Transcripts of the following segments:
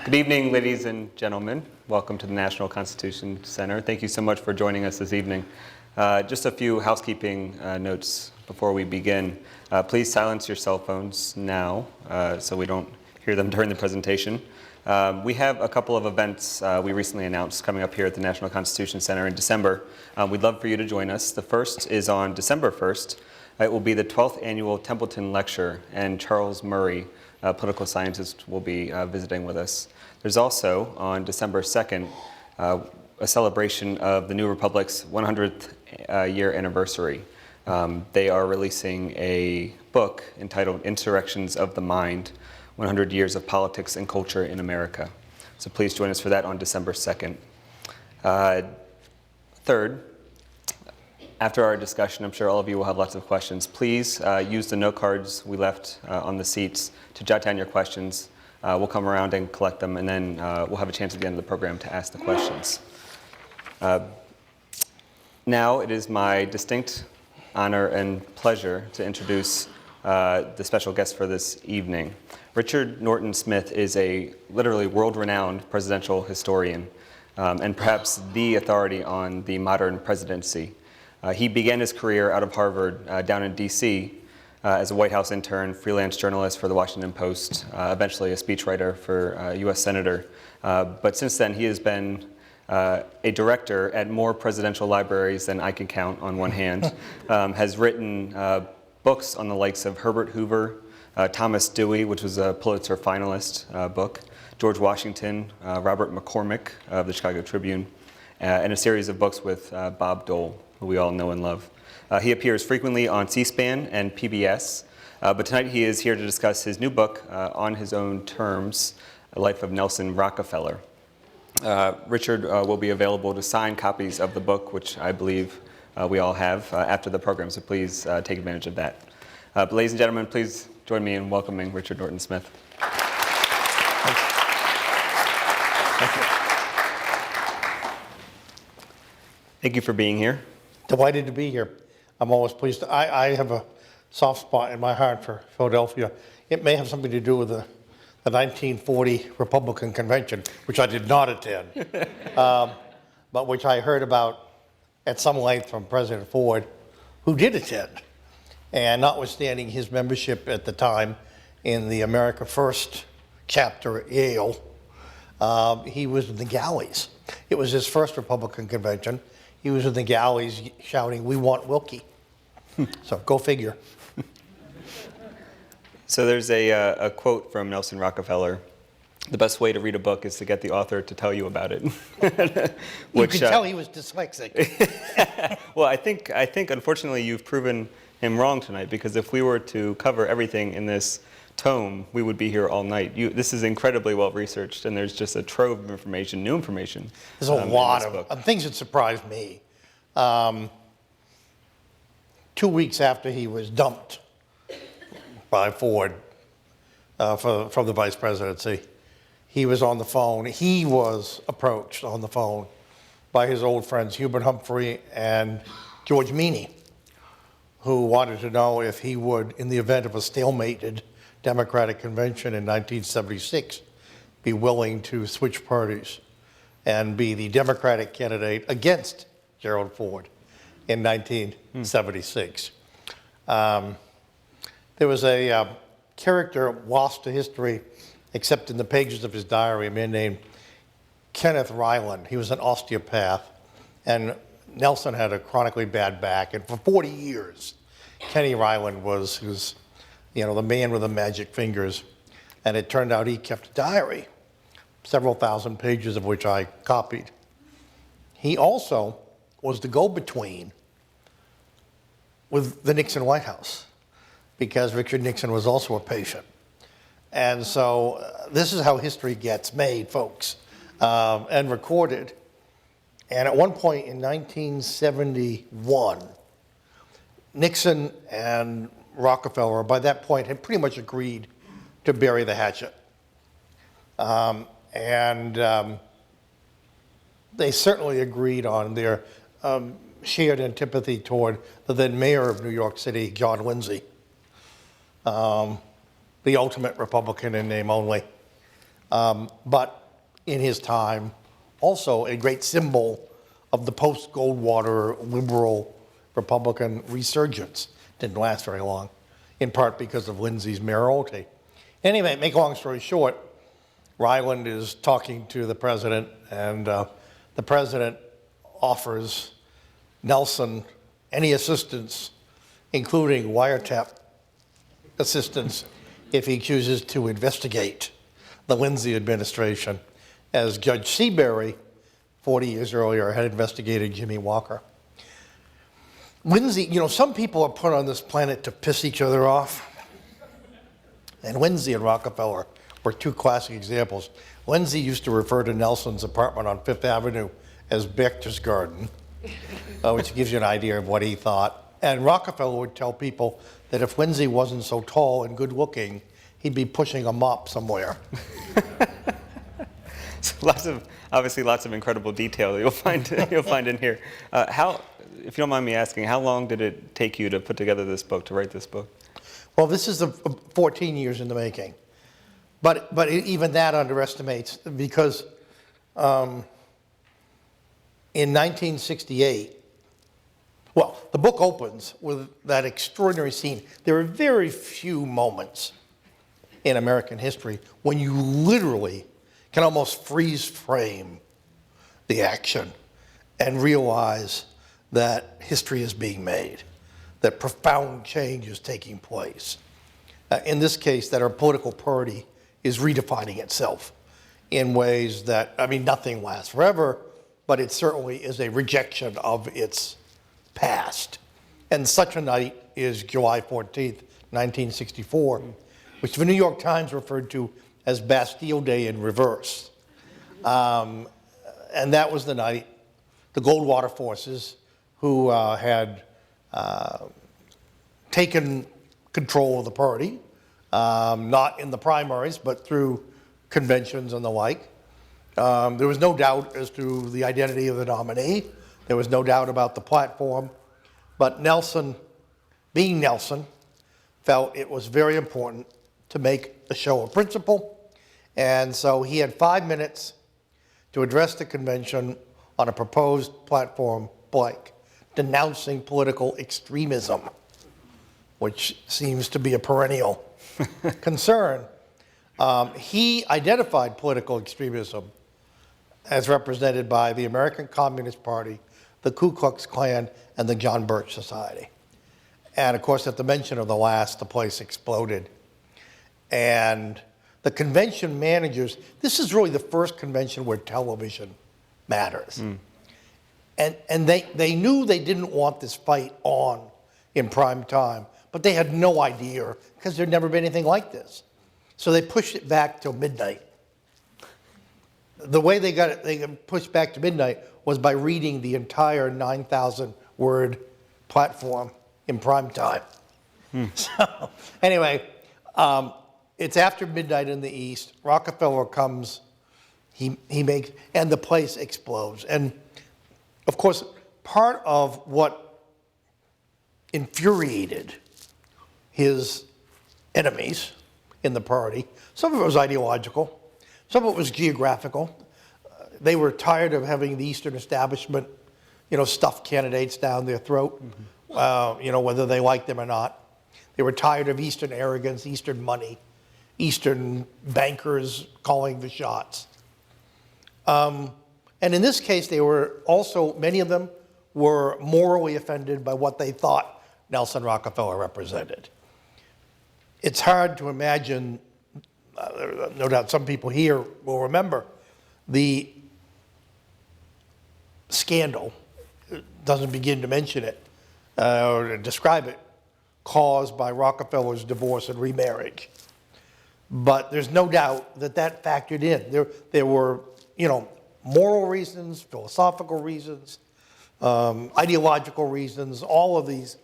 Good evening, ladies and gentlemen. Welcome to the National Constitution Center. Thank you so much for joining us this evening. Just a few housekeeping notes before we begin. Please silence your cell phones now so we don't hear them during the presentation. We have a couple of events we recently announced coming up here at the National Constitution Center in December. We'd love for you to join us. The first is on December 1st. It will be the 12th Annual Templeton Lecture, and Charles Murray, a political scientist, will be visiting with us. There's also, on December 2nd, a celebration of the New Republic's 100th year anniversary. They are releasing a book entitled Insurrections of the Mind, 100 Years of Politics and Culture in America. So please join us for that on December 2nd. Third, after our discussion, I'm sure all of you will have lots of questions. Please use the note cards we left on the seats to jot down your questions. We'll come around and collect them, and then we'll have a chance at the end of the program to ask the questions. Now it is my distinct honor and pleasure to introduce the special guest for this evening. Richard Norton Smith is a literally world-renowned presidential historian and perhaps the authority on the modern presidency. He began his career out of Harvard down in D.C. As a White House intern, freelance journalist for the Washington Post, eventually a speechwriter for a U.S. senator. But since then, he has been a director at more presidential libraries than I can count on one hand, has written books on the likes of Herbert Hoover, Thomas Dewey, which was a Pulitzer finalist book, George Washington, Robert McCormick of the Chicago Tribune, and a series of books with Bob Dole, who we all know and love. He appears frequently on C-SPAN and PBS, but tonight he is here to discuss his new book, On His Own Terms, A Life of Nelson Rockefeller. Richard will be available to sign copies of the book, which I believe we all have, after the program, so please take advantage of that. But ladies and gentlemen, please join me in welcoming Richard Norton Smith. Thank you for being here. Delighted to be here. I'm always pleased. I have a soft spot in my heart for Philadelphia. It may have something to do with the 1940 Republican Convention, which I did not attend, but which I heard about at some length from President Ford, who did attend. And notwithstanding his membership at the time in the America First chapter at Yale, he was in the galleys. It was his first Republican convention. He was in the galleys shouting, "We want Wilkie." So go figure. So there's a quote from Nelson Rockefeller: "The best way to read a book is to get the author to tell you about it." You could tell he was dyslexic. Well, I think unfortunately you've proven him wrong tonight, because if we were to cover everything in this tome, we would be here all night. This is incredibly well researched, and there's just a trove of information, new information. There's a lot of things that surprised me. 2 weeks after he was dumped by Ford from the vice presidency, he was on the phone. He was approached on the phone by his old friends Hubert Humphrey and George Meany, who wanted to know if he would, in the event of a stalemated Democratic convention in 1976, be willing to switch parties and be the Democratic candidate against Gerald Ford in 1976. There was a character lost to history, except in the pages of his diary, a man named Kenneth Ryland. He was an osteopath, and Nelson had a chronically bad back, and for 40 years, Kenny Ryland was the man with the magic fingers. And it turned out he kept a diary, several thousand pages of which I copied. He also was the go-between with the Nixon White House, because Richard Nixon was also a patient. And so this is how history gets made, folks, and recorded. And at one point in 1971, Nixon and Rockefeller, by that point, had pretty much agreed to bury the hatchet. They certainly agreed on their shared antipathy toward the then mayor of New York City, John Lindsay, the ultimate Republican in name only. but in his time, also a great symbol of the post-Goldwater liberal Republican resurgence. Didn't last very long, in part because of Lindsay's mayoralty. Anyway, make a long story short, Ryland is talking to the president, and the president offers Nelson any assistance, including wiretap assistance, if he chooses to investigate the Lindsay administration, as Judge Seabury, 40 years earlier, had investigated Jimmy Walker. Lindsay, some people are put on this planet to piss each other off. And Lindsay and Rockefeller were two classic examples. Lindsay used to refer to Nelson's apartment on Fifth Avenue as Berchtesgaden, which gives you an idea of what he thought. And Rockefeller would tell people that if Lindsay wasn't so tall and good looking, he'd be pushing a mop somewhere. So obviously lots of incredible detail you'll find in here. If you don't mind me asking, how long did it take you to put together this book, to write this book? Well, this is 14 years in the making. But even that underestimates, because in 1968, well, the book opens with that extraordinary scene. There are very few moments in American history when you literally can almost freeze frame the action and realize that history is being made, that profound change is taking place. In this case, that our political party is redefining itself in ways that, nothing lasts forever, but it certainly is a rejection of its past. And such a night is July 14th, 1964, which the New York Times referred to as Bastille Day in reverse. And that was the night the Goldwater forces, who had taken control of the party, not in the primaries, but through conventions and the like. There was no doubt as to the identity of the nominee. There was no doubt about the platform. But Nelson, being Nelson, felt it was very important to make a show of principle. And so he had 5 minutes to address the convention on a proposed platform blank, denouncing political extremism, which seems to be a perennial concern. He identified political extremism as represented by the American Communist Party, the Ku Klux Klan, and the John Birch Society. And of course, at the mention of the last, the place exploded. And the convention managers, this is really the first convention where television matters. And they knew they didn't want this fight on in prime time, but they had no idea, because there'd never been anything like this. So they pushed it back till midnight. The way they got pushed back to midnight was by reading the entire 9,000-word platform in prime time. So anyway, it's after midnight in the East. Rockefeller comes, he makes, and the place explodes. And of course, part of what infuriated his enemies in the party, some of it was ideological, some of it was geographical. They were tired of having the Eastern establishment, stuff candidates down their throat, whether they liked them or not. They were tired of Eastern arrogance, Eastern money, Eastern bankers calling the shots. And in this case, they were also, many of them were morally offended by what they thought Nelson Rockefeller represented. It's hard to imagine, no doubt some people here will remember, the scandal, doesn't begin to mention it or to describe it, caused by Rockefeller's divorce and remarriage. But there's no doubt that factored in. There were, moral reasons, philosophical reasons, ideological reasons, all of these,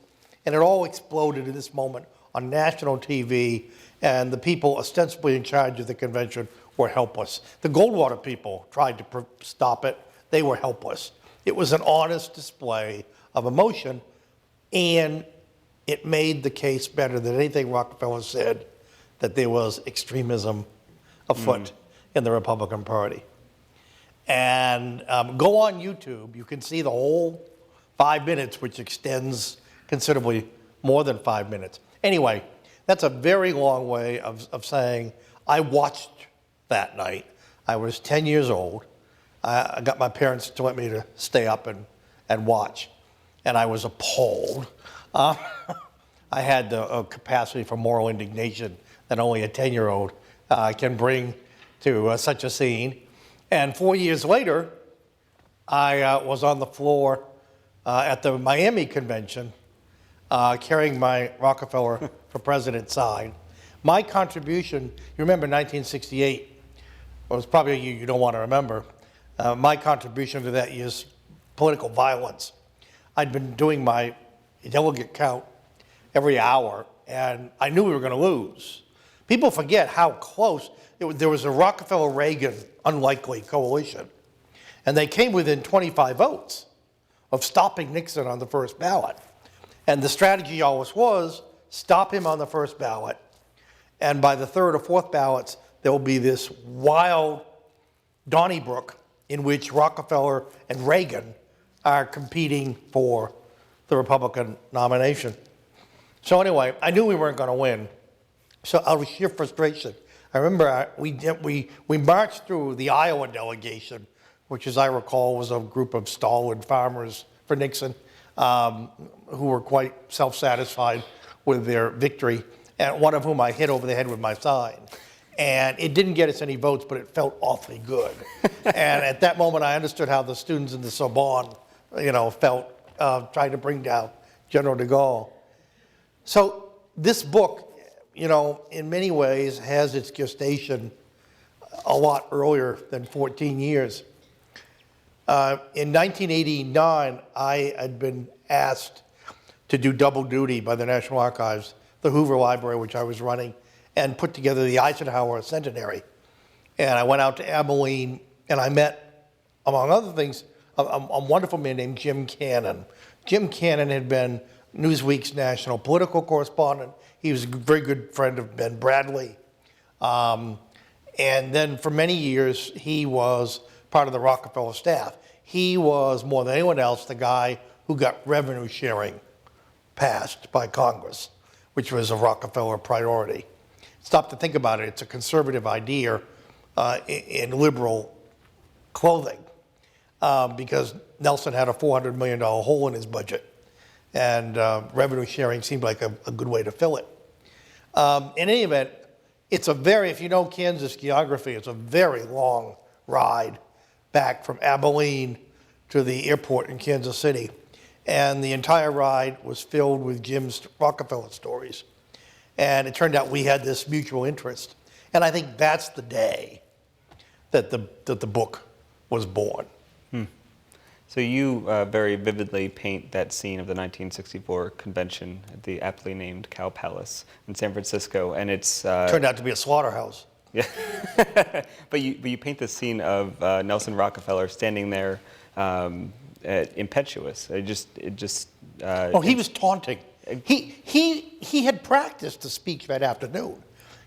and it all exploded in this moment on national TV, and the people ostensibly in charge of the convention were helpless. The Goldwater people tried to stop it. They were helpless. It was an honest display of emotion, and it made the case better than anything Rockefeller said that there was extremism afoot. in the Republican Party. And go on YouTube, you can see the whole 5 minutes, which extends considerably more than 5 minutes. Anyway, that's a very long way of saying I watched that night. I was 10 years old. I got my parents to let me to stay up and watch, and I was appalled. I had the capacity for moral indignation that only a 10-year-old can bring to such a scene. And 4 years later, I was on the floor at the Miami convention carrying my Rockefeller for President sign. My contribution, you remember 1968, well, it's probably a year you don't want to remember. My contribution to that year's political violence. I'd been doing my delegate count every hour, and I knew we were going to lose. People forget how close. There was a Rockefeller-Reagan unlikely coalition, and they came within 25 votes of stopping Nixon on the first ballot. And the strategy always was, stop him on the first ballot, and by the third or fourth ballots, there will be this wild Donnybrook in which Rockefeller and Reagan are competing for the Republican nomination. So anyway, I knew we weren't going to win. So out of sheer frustration, I remember we marched through the Iowa delegation, which, as I recall, was a group of stalwart farmers for Nixon, who were quite self-satisfied with their victory, and one of whom I hit over the head with my sign. And it didn't get us any votes, but it felt awfully good. And at that moment, I understood how the students in the Sorbonne, felt trying to bring down General de Gaulle. So this book, in many ways has its gestation a lot earlier than 14 years. In 1989, I had been asked to do double duty by the National Archives, the Hoover Library, which I was running, and put together the Eisenhower Centenary. And I went out to Abilene, and I met, among other things, a wonderful man named Jim Cannon. Jim Cannon had been Newsweek's national political correspondent. He was a very good friend of Ben Bradley. And then for many years, he was part of the Rockefeller staff. He was, more than anyone else, the guy who got revenue sharing passed by Congress, which was a Rockefeller priority. Stop to think about it. It's a conservative idea in liberal clothing because Nelson had a $400 million hole in his budget, and revenue sharing seemed like a good way to fill it. In any event, it's a very, if you know Kansas geography, it's a very long ride back from Abilene to the airport in Kansas City. And the entire ride was filled with Jim's Rockefeller stories. And it turned out we had this mutual interest. And I think that's the day that the book was born. So you very vividly paint that scene of the 1964 convention at the aptly named Cow Palace in San Francisco, and it's turned out to be a slaughterhouse. Yeah, but you paint the scene of Nelson Rockefeller standing there, impetuous. He was taunting. He had practiced the speech that afternoon.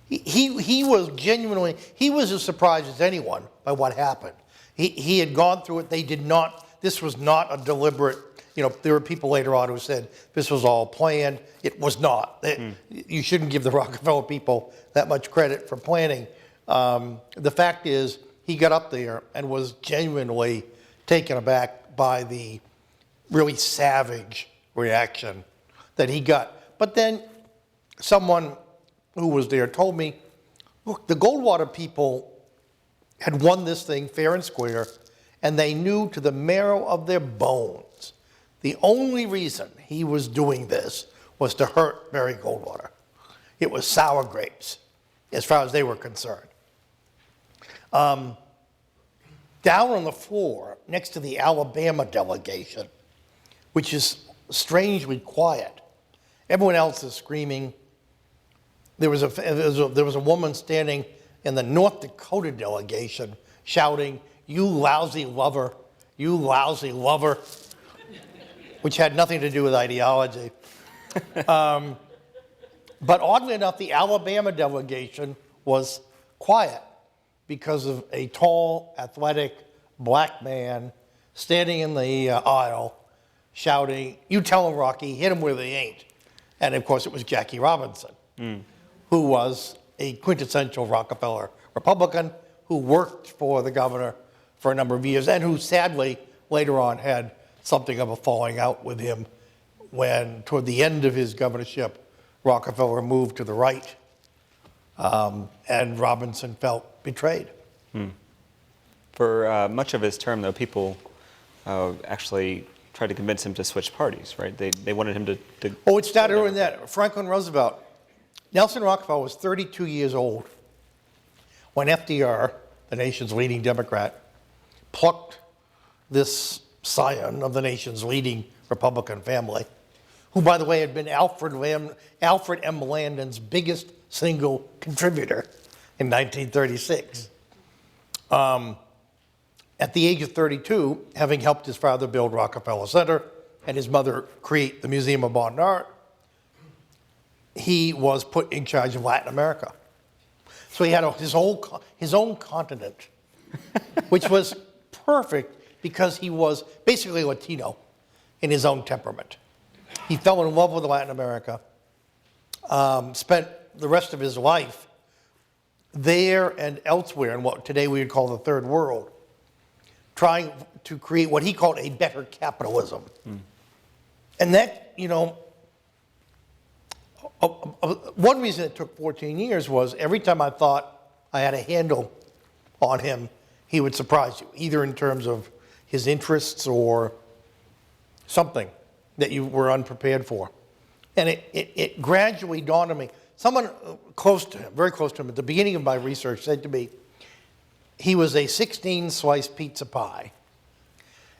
He was genuinely, he was as surprised as anyone by what happened. He had gone through it. They did not. This was not a deliberate. There were people later on who said this was all planned. It was not. You shouldn't give the Rockefeller people that much credit for planning. The fact is, he got up there and was genuinely taken aback by the really savage reaction that he got. But then someone who was there told me, look, the Goldwater people had won this thing fair and square, and they knew to the marrow of their bones the only reason he was doing this was to hurt Barry Goldwater. It was sour grapes, as far as they were concerned. Down on the floor, next to the Alabama delegation, which is strangely quiet, everyone else is screaming. There was a woman standing in the North Dakota delegation shouting, "You lousy lover, you lousy lover," which had nothing to do with ideology. But oddly enough, the Alabama delegation was quiet because of a tall, athletic black man standing in the aisle shouting, "You tell him, Rocky, hit him where they ain't." And of course, it was Jackie Robinson, who was a quintessential Rockefeller Republican who worked for the governor for a number of years and who sadly later on had something of a falling out with him when, toward the end of his governorship, Rockefeller moved to the right, and Robinson felt betrayed. For much of his term, though, people actually tried to convince him to switch parties, right? They wanted him to Oh, it started earlier than that. Franklin Roosevelt. Nelson Rockefeller was 32 years old when FDR, the nation's leading Democrat, plucked this scion of the nation's leading Republican family, who, by the way, had been Alfred M. Landon's biggest single contributor in 1936. At the age of 32, having helped his father build Rockefeller Center and his mother create the Museum of Modern Art, he was put in charge of Latin America. So he had his own continent, which was perfect because he was basically Latino in his own temperament. He fell in love with Latin America, spent the rest of his life there and elsewhere in what today we would call the third world, trying to create what he called a better capitalism. And that, one reason it took 14 years was every time I thought I had a handle on him, he would surprise you, either in terms of his interests or something that you were unprepared for. And it gradually dawned on me. Someone close to him, very close to him, at the beginning of my research said to me, he was a 16-slice pizza pie,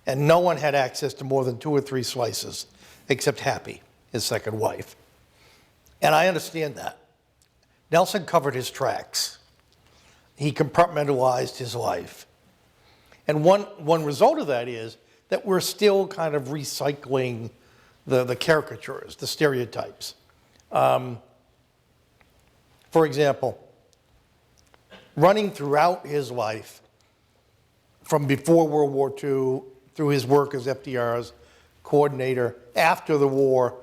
and no one had access to more than 2 or 3 slices, except Happy, his second wife. And I understand that. Nelson covered his tracks. He compartmentalized his life. And one result of that is that we're still kind of recycling the caricatures, the stereotypes. For example, running throughout his life, from before World War II, through his work as FDR's coordinator, after the war,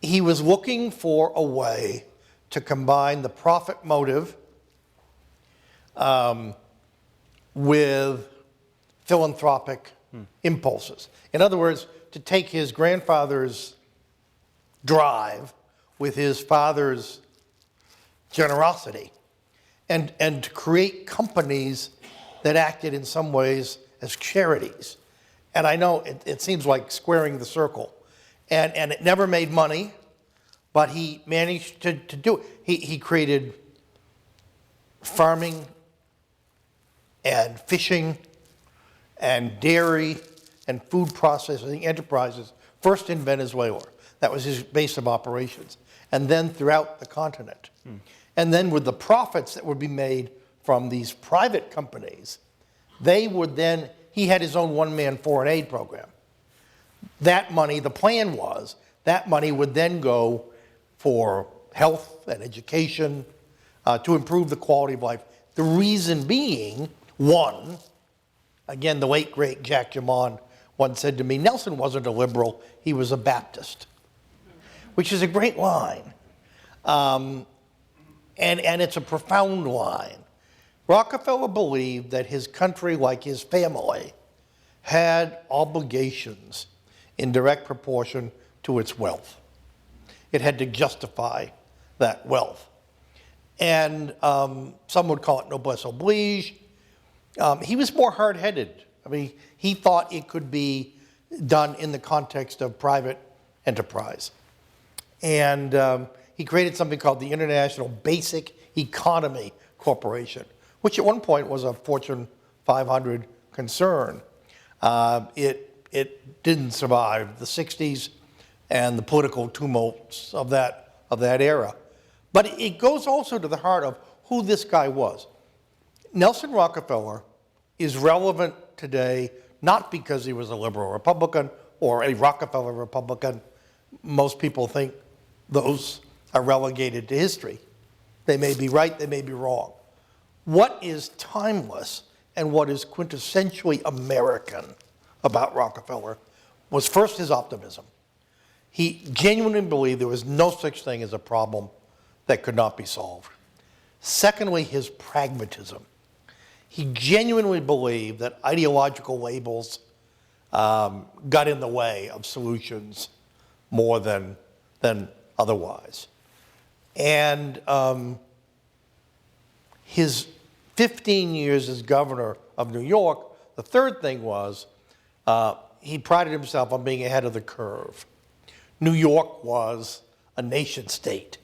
he was looking for a way to combine the profit motive with philanthropic impulses. In other words, to take his grandfather's drive with his father's generosity and to create companies that acted in some ways as charities. And I know it seems like squaring the circle. And it never made money, but he managed to do it. He created farming and fishing and dairy and food processing enterprises, first in Venezuela. That was his base of operations. And then throughout the continent. And then with the profits that would be made from these private companies, they would then, he had his own one-man foreign aid program. That money, the plan was, that money would then go for health and education to improve the quality of life. The reason being, one, again, the late, great Jack Jamond once said to me, Nelson wasn't a liberal, he was a Baptist, which is a great line. And it's a profound line. Rockefeller believed that his country, like his family, had obligations in direct proportion to its wealth. It had to justify that wealth. And some would call it noblesse oblige. He was more hard-headed. I mean, he thought it could be done in the context of private enterprise. And he created something called the International Basic Economy Corporation, which at one point was a Fortune 500 concern. It didn't survive the 60s and the political tumults of that era. But it goes also to the heart of who this guy was. Nelson Rockefeller is relevant today not because he was a liberal Republican or a Rockefeller Republican. Most people think those are relegated to history. They may be right, they may be wrong. what is timeless and what is quintessentially American about Rockefeller was first his optimism. He genuinely believed there was no such thing as a problem that could not be solved. Secondly, his pragmatism. He genuinely believed that ideological labels got in the way of solutions more than otherwise. And his 15 years as governor of New York, the third thing was he prided himself on being ahead of the curve. New York was a nation state.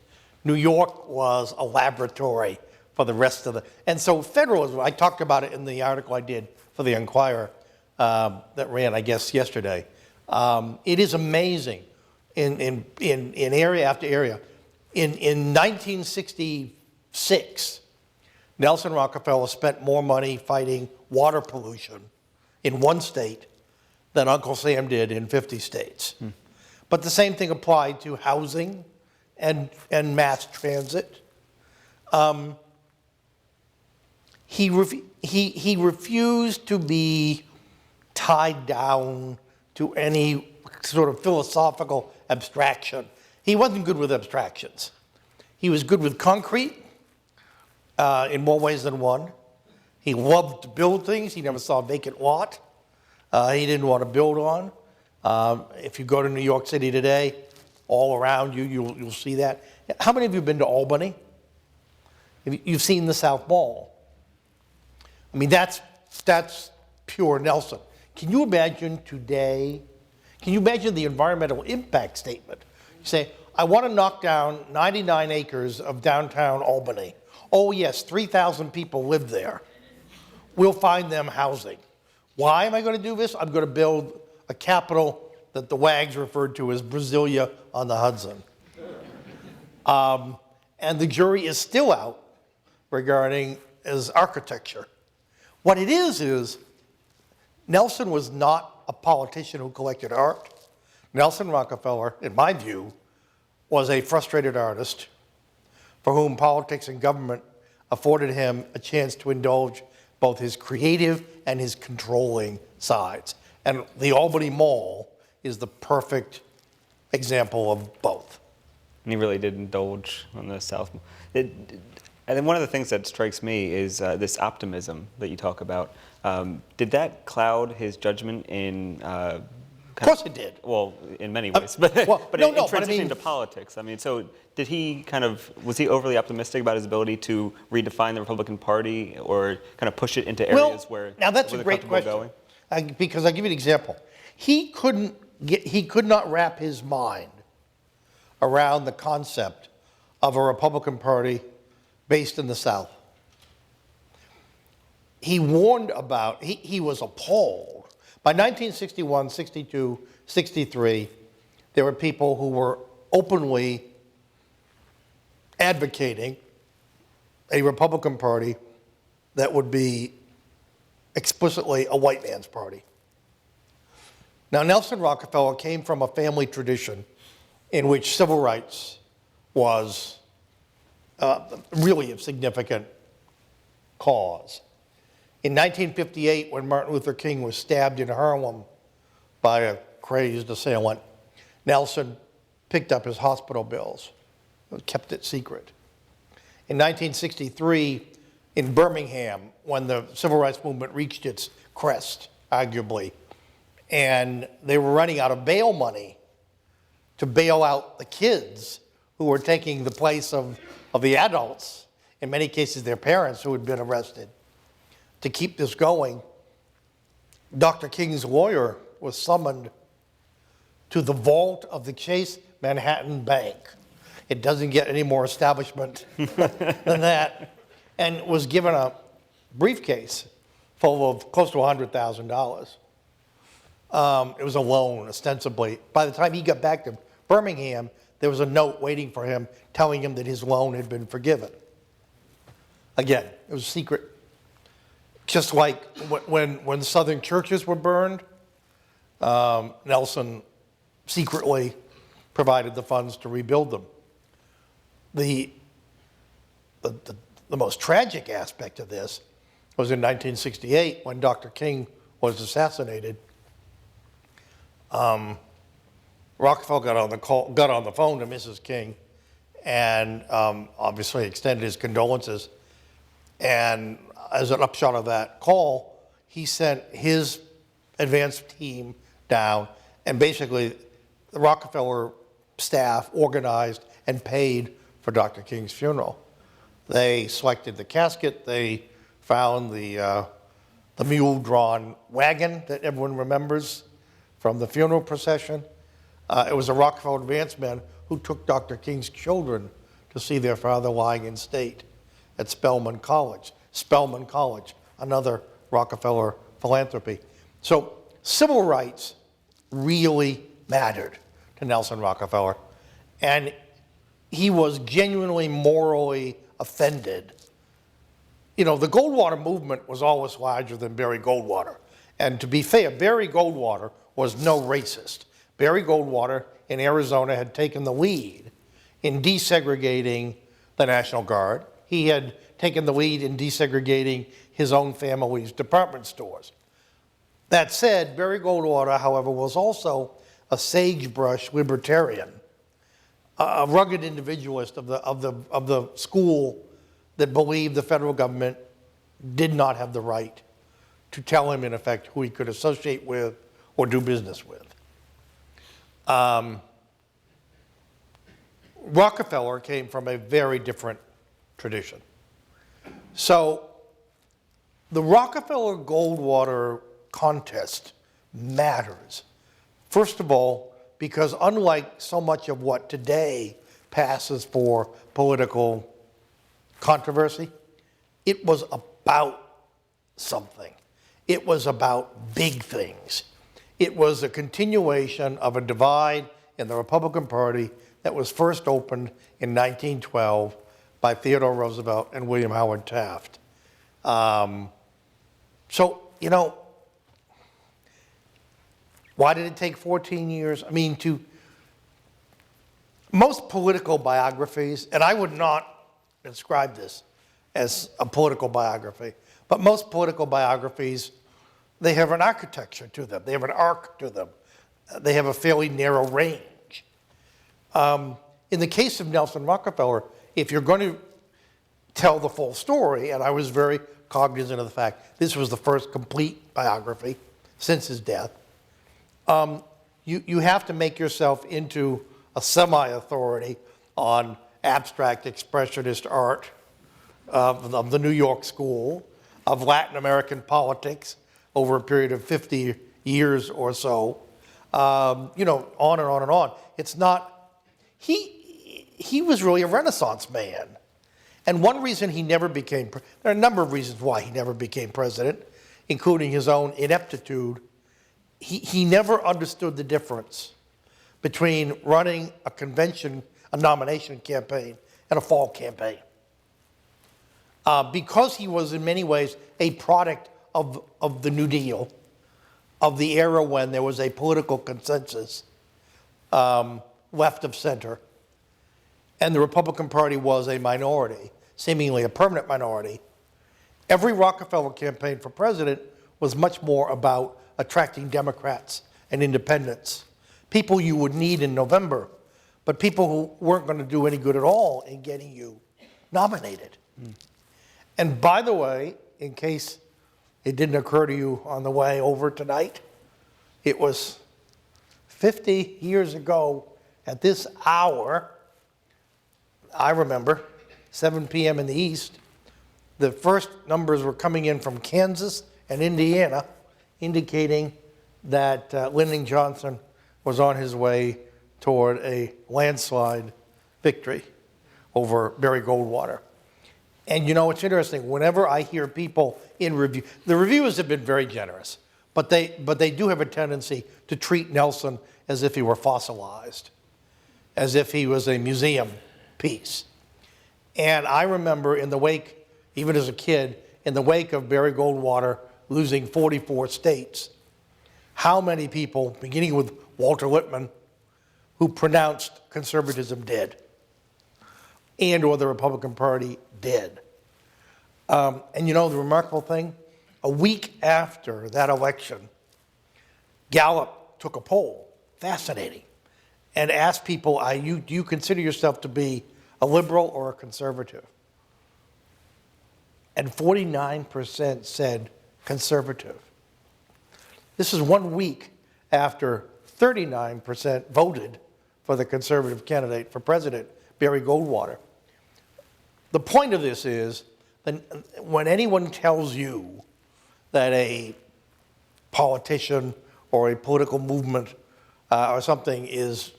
New York was a laboratory for the rest of the, and so federalism, I talked about it in the article I did for the Enquirer that ran, I guess, yesterday. It is amazing in area after area. In 1966, Nelson Rockefeller spent more money fighting water pollution in one state than Uncle Sam did in 50 states. But the same thing applied to housing and mass transit. He refused to be tied down to any sort of philosophical abstraction. He wasn't good with abstractions. He was good with concrete in more ways than one. He loved to build things. He never saw a vacant lot he didn't want to build on. If you go to New York City today, all around you, you'll see that. How many of you have been to Albany? You've seen the South Mall. I mean, that's pure Nelson. Can you imagine today, can you imagine the environmental impact statement? You say, I want to knock down 99 acres of downtown Albany. Oh yes, 3,000 people live there. We'll find them housing. Why am I going to do this? I'm going to build a capital that the wags referred to as Brasilia on the Hudson. And the jury is still out regarding his architecture. What it is Nelson was not a politician who collected art. Nelson Rockefeller, in my view, was a frustrated artist for whom politics and government afforded him a chance to indulge both his creative and his controlling sides. And the Albany Mall is the perfect example of both. And he really did indulge on the South. And then one of the things that strikes me is this optimism that you talk about. Did that cloud his judgment in? Of course it did. Well, in many ways, but in transitioning to politics. I mean, so did he was he overly optimistic about his ability to redefine the Republican Party or kind of push it into areas where? Now that's a great question. Because I'll give you an example. He could not wrap his mind around the concept of a Republican Party based in the South. He warned about, he was appalled. By 1961, 62, 63, there were people who were openly advocating a Republican Party that would be explicitly a white man's party. Now, Nelson Rockefeller came from a family tradition in which civil rights was really a significant cause. In 1958, when Martin Luther King was stabbed in Harlem by a crazed assailant, Nelson picked up his hospital bills, kept it secret. In 1963, in Birmingham, when the civil rights movement reached its crest, arguably, and they were running out of bail money to bail out the kids who were taking the place of the adults, in many cases their parents who had been arrested. To keep this going, Dr. King's lawyer was summoned to the vault of the Chase Manhattan Bank. It doesn't get any more establishment than that, and was given a briefcase full of close to $100,000. It was a loan, ostensibly. By the time he got back to Birmingham, there was a note waiting for him telling him that his loan had been forgiven. Again, it was secret. Just like when Southern churches were burned, Nelson secretly provided the funds to rebuild them. The the most tragic aspect of this was in 1968 when Dr. King was assassinated. Rockefeller got on the phone to Mrs. King and obviously extended his condolences. And as an upshot of that call, he sent his advance team down, and basically the Rockefeller staff organized and paid for Dr. King's funeral. They selected the casket, they found the mule-drawn wagon that everyone remembers from the funeral procession. It was the Rockefeller advance men who took Dr. King's children to see their father lying in state at Spelman College. Spelman College, another Rockefeller philanthropy. So civil rights really mattered to Nelson Rockefeller, and he was genuinely morally offended. You know, the Goldwater movement was always larger than Barry Goldwater. And to be fair, Barry Goldwater was no racist. Barry Goldwater in Arizona had taken the lead in desegregating the National Guard. He had taken the lead in desegregating his own family's department stores. That said, Barry Goldwater, however, was also a sagebrush libertarian, a rugged individualist of the school that believed the federal government did not have the right to tell him, in effect, who he could associate with or do business with. Rockefeller came from a very different tradition. So the Rockefeller-Goldwater contest matters. First of all, because unlike so much of what today passes for political controversy, it was about something. It was about big things. It was a continuation of a divide in the Republican Party that was first opened in 1912 by Theodore Roosevelt and William Howard Taft. So, you know, why did it take 14 years? I mean, most political biographies, and I would not describe this as a political biography, but most political biographies, they have an architecture to them. They have an arc to them. They have a fairly narrow range. In the case of Nelson Rockefeller, if you're going to tell the full story, and I was very cognizant of the fact this was the first complete biography since his death, you have to make yourself into a semi-authority on abstract expressionist art of the New York School, of Latin American politics over a period of 50 years or so, you know, on and on and on. It's not, he was really a Renaissance man. And one reason he never became, there are a number of reasons why he never became president, including his own ineptitude. He never understood the difference between running a convention, a nomination campaign, and a fall campaign. Because he was in many ways a product of the New Deal, of the era when there was a political consensus, left of center, and the Republican Party was a minority, seemingly a permanent minority. Every Rockefeller campaign for president was much more about attracting Democrats and independents, people you would need in November, but people who weren't going to do any good at all in getting you nominated. And by the way, in case it didn't occur to you on the way over tonight, it was 50 years ago at this hour, I remember, 7 p.m. in the East, the first numbers were coming in from Kansas and Indiana, indicating that Lyndon Johnson was on his way toward a landslide victory over Barry Goldwater. And you know, it's interesting, whenever I hear people in review, the reviewers have been very generous, but they do have a tendency to treat Nelson as if he were fossilized, as if he was a museum piece. And I remember in the wake, even as a kid, in the wake of Barry Goldwater losing 44 states, how many people, beginning with Walter Lippmann, who pronounced conservatism dead, and or the Republican Party dead. And you know the remarkable thing? A week after that election, Gallup took a poll, fascinating, and asked people, do you consider yourself to be a liberal or a conservative? And 49% said conservative. This is 1 week after 39% voted for the conservative candidate for president, Barry Goldwater. The point of this is that when anyone tells you that a politician or a political movement or something is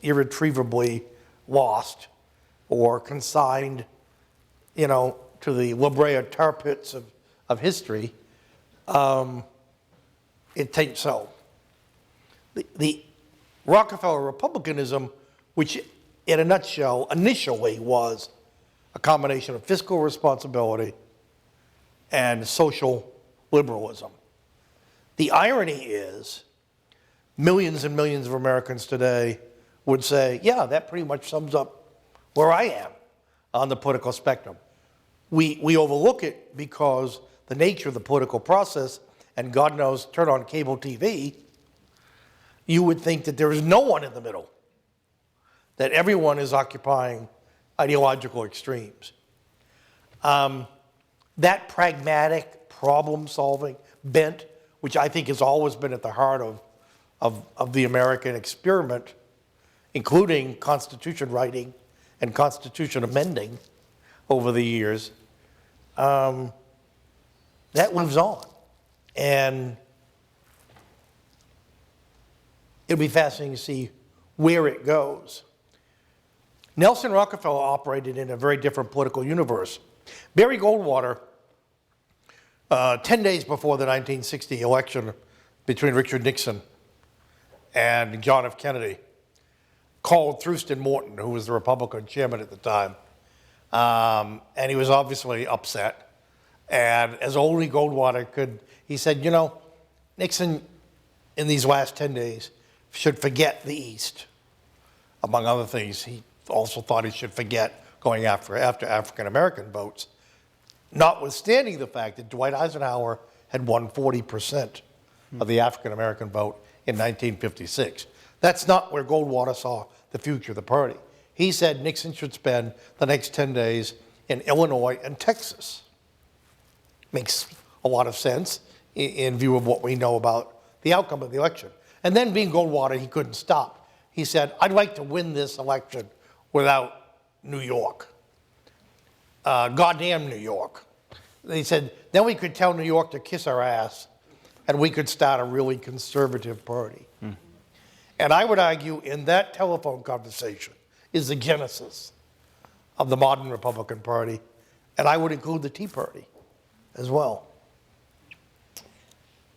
irretrievably lost or consigned, to the La Brea tar pits of history, it ain't so. The Rockefeller Republicanism, which in a nutshell initially was a combination of fiscal responsibility and social liberalism. The irony is millions and millions of Americans today would say, yeah, that pretty much sums up where I am on the political spectrum. We overlook it because the nature of the political process, and God knows, turn on cable TV, you would think that there is no one in the middle, that everyone is occupying ideological extremes. That pragmatic, problem-solving bent, which I think has always been at the heart of the American experiment, including Constitution writing and Constitution amending over the years, that lives on. And it'll be fascinating to see where it goes. Nelson Rockefeller operated in a very different political universe. Barry Goldwater, 10 days before the 1960 election between Richard Nixon and John F. Kennedy, called Thurston Morton, who was the Republican chairman at the time, and he was obviously upset. And as only Goldwater could, he said, Nixon, in these last 10 days, should forget the East. Among other things, he also thought he should forget going after African-American votes, notwithstanding the fact that Dwight Eisenhower had won 40% of the African-American vote in 1956. That's not where Goldwater saw the future of the party. He said Nixon should spend the next 10 days in Illinois and Texas. Makes a lot of sense in view of what we know about the outcome of the election. And then being Goldwater, he couldn't stop. He said, I'd like to win this election without New York. Goddamn New York. They said, then we could tell New York to kiss our ass and we could start a really conservative party. And I would argue in that telephone conversation is the genesis of the modern Republican Party, and I would include the Tea Party as well.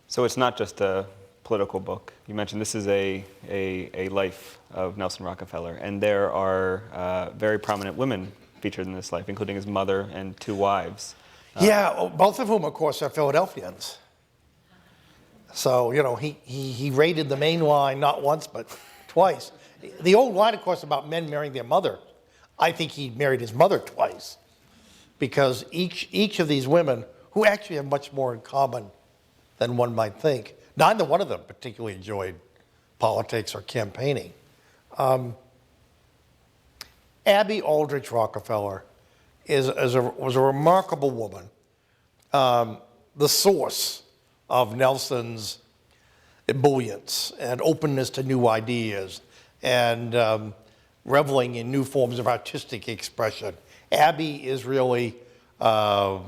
So it's not just a political book. You mentioned this is a life of Nelson Rockefeller, and there are very prominent women featured in this life, including his mother and 2 wives. Yeah, both of whom, of course, are Philadelphians. So, he raided the main line not once, but twice. The old line, of course, about men marrying their mother, I think he married his mother twice, because each of these women, who actually have much more in common than one might think, neither one of them particularly enjoyed politics or campaigning. Abby Aldrich Rockefeller was a remarkable woman, the source of Nelson's ebullience and openness to new ideas and reveling in new forms of artistic expression. Abby is really, as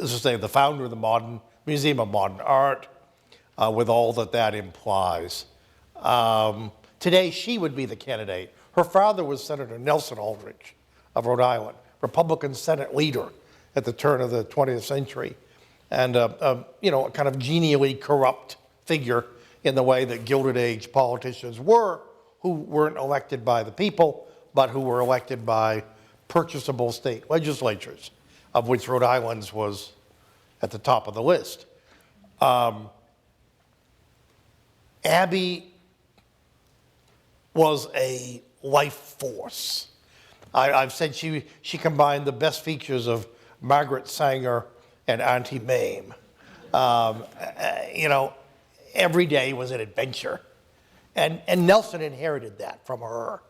I say, the founder of the Modern Museum of Modern Art, with all that implies. Today, she would be the candidate. Her father was Senator Nelson Aldrich of Rhode Island, Republican Senate leader at the turn of the 20th century, and a kind of genially corrupt figure in the way that Gilded Age politicians were, who weren't elected by the people, but who were elected by purchasable state legislatures, of which Rhode Island's was at the top of the list. Abby was a life force. I've said she combined the best features of Margaret Sanger and Auntie Mame. You know, every day was an adventure. And Nelson inherited that from her.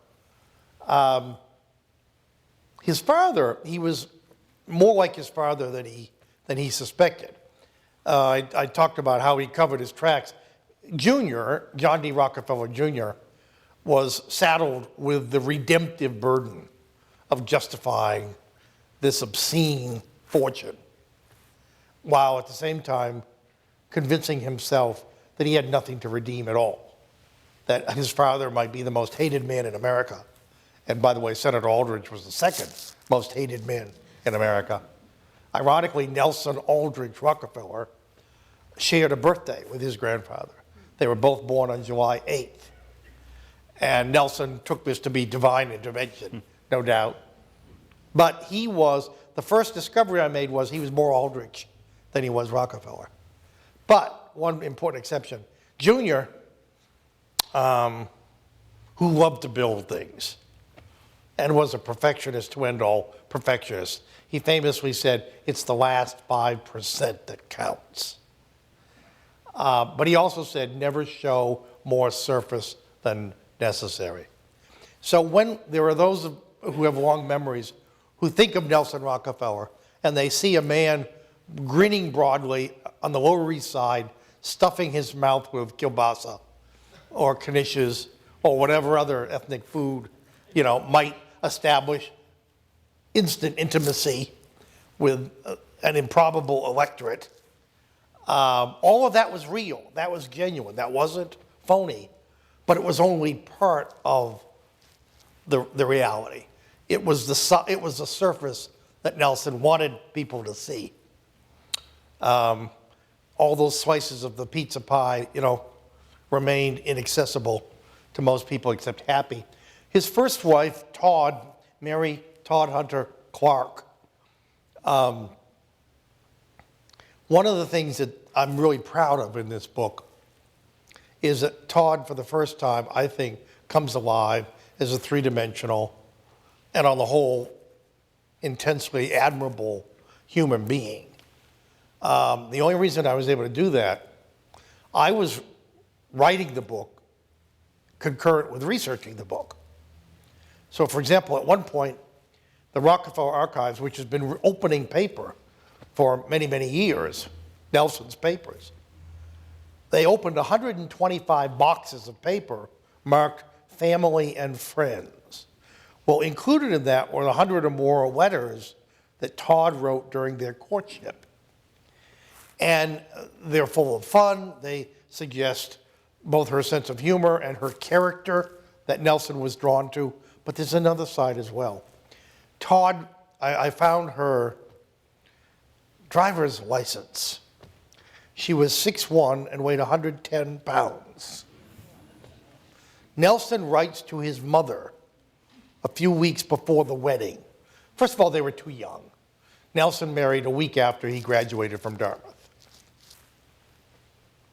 His father, he was more like his father than he suspected. I talked about how he covered his tracks. John D. Rockefeller Jr., was saddled with the redemptive burden of justifying this obscene fortune, while at the same time convincing himself that he had nothing to redeem at all, that his father might be the most hated man in America. And by the way, Senator Aldrich was the second most hated man in America. Ironically, Nelson Aldrich Rockefeller shared a birthday with his grandfather. They were both born on July 8th. And Nelson took this to be divine intervention, no doubt. But the first discovery I made was he was more Aldrich than he was Rockefeller. But one important exception, Jr., who loved to build things and was a perfectionist to end all perfectionists, he famously said, it's the last 5% that counts. But he also said, never show more surface than necessary. So when there are those who have long memories who think of Nelson Rockefeller and they see a man grinning broadly on the Lower East Side, stuffing his mouth with kielbasa or knishes or whatever other ethnic food, you know, might establish instant intimacy with an improbable electorate. All of that was real. That was genuine. That wasn't phony. But it was only part of the reality. It was the surface that Nelson wanted people to see. All those slices of the pizza pie, you know, remained inaccessible to most people except Happy. His first wife, Mary Todd Hunter Clark. One of the things that I'm really proud of in this book is that Todd, for the first time, I think, comes alive as a three-dimensional and, on the whole, intensely admirable human being. The only reason I was able to do that, I was writing the book concurrent with researching the book. So, for example, at one point, the Rockefeller Archives, which has been opening paper for many, many years, Nelson's papers, they opened 125 boxes of paper marked family and friends. Well, included in that were 100 or more letters that Todd wrote during their courtship. And they're full of fun. They suggest both her sense of humor and her character that Nelson was drawn to. But there's another side as well. Todd, I found her driver's license. She was 6'1" and weighed 110 pounds. Nelson writes to his mother a few weeks before the wedding. First of all, they were too young. Nelson married a week after he graduated from Dartmouth.